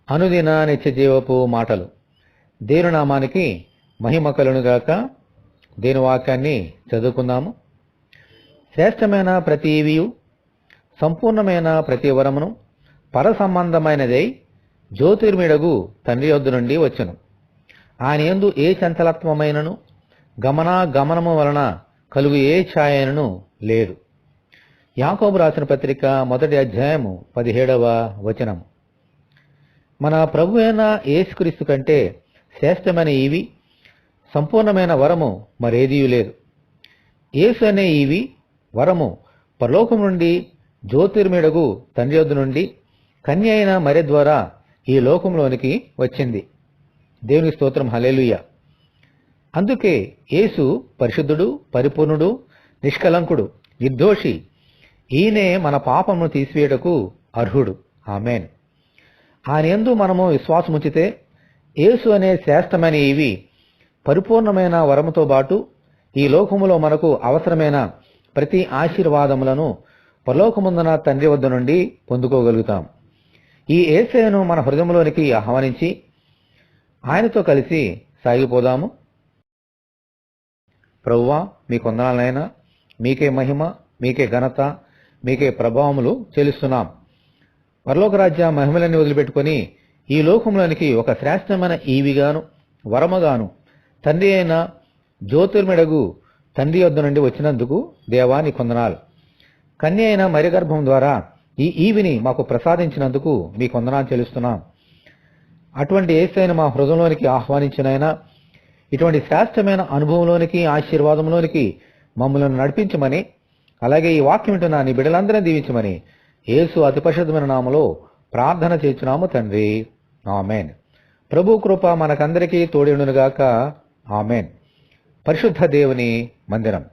అనుదిన నిత్య జీవపు మాటలు. దేవుని నామానికి మహిమ కలుగునుగాక. దేవుని వాక్యాన్ని చదువుకుందాము. శ్రేష్టమైన ప్రతి ఈవియు సంపూర్ణమైన ప్రతి వరమును పరసంబంధమైనదై జ్యోతిర్మిడగు తండ్రి యొద్ద నుండి వచ్చును. ఆయన యందు ఏ చంచలత్వమైనను గమనము వలన కలుగు ఏ ఛాయనను లేదు. యాకోబు రాసిన పత్రిక 1వ అధ్యాయము 17వ వచనము. మన ప్రభు అయిన యేసుక్రీస్తు కంటే శ్రేష్టమైన ఈవి సంపూర్ణమైన వరము మరేదియూ లేదు. యేసు అనే ఈవి వరము పరలోకం నుండి జ్యోతిర్మిడగు తండ్రి యొద్ద నుండి కన్య అయిన మరియ ద్వారా ఈ లోకంలోనికి వచ్చింది. దేవుని స్తోత్రం, హల్లెలూయా. అందుకే యేసు పరిశుద్ధుడు, పరిపూర్ణుడు, నిష్కలంకుడు, నిర్దోషి. ఈయనే మన పాపమును తీసివేయటకు అర్హుడు. ఆమేన్. ఆయన యందు మనము విశ్వాసముంచితే యేసు అనే శ్రేష్టమైన ఈవి పరిపూర్ణమైన వరముతో పాటు ఈ లోకములో మనకు అవసరమైన ప్రతి ఆశీర్వాదములను పరలోకముందున తండ్రి వద్ద నుండి పొందుకోగలుగుతాం. ఈ యేసయ్యను మన హృదయంలోనికి ఆహ్వానించి ఆయనతో కలిసి సాగిపోదాము. ప్రభువా, మీ కొందనాలనైనా మీకే మహిమ, మీకే ఘనత, మీకే ప్రభావములు చెల్లిస్తున్నాం. పరలోక రాజ్య మహిమలన్నీ వదిలిపెట్టుకొని ఈ లోకంలోనికి ఒక శ్రేష్టమైన ఈవిగాను వరముగాను తండ్రి అయిన జ్యోతిర్మిడగు తండ్రి యొద్ద నుండి వచ్చినందుకు దేవా నీ కొందనాలు. కన్య అయిన మరియ గర్భం ద్వారా ఈ ఈవిని మాకు ప్రసాదించినందుకు మీ కొందనాలు చెల్లిస్తున్నాం. అటువంటి యేసయ్యను మా హృదయంలోనికి ఆహ్వానించినైనా ఇటువంటి శ్రేష్టమైన అనుభవంలోనికి, ఆశీర్వాదంలోనికి మమ్మల్ని నడిపించమని, అలాగే ఈ వాక్యం వింటున్న నీ బిడ్డలందరినీ దీవించమని యేసు అతి పరిశుద్ధమైన నామములో ప్రార్థన చేస్తున్నాము తండ్రి. ఆమేన్. ప్రభు కృప మనకందరికీ తోడేండునుగాక. ఆమేన్. పరిశుద్ధ దేవుని మందిరం.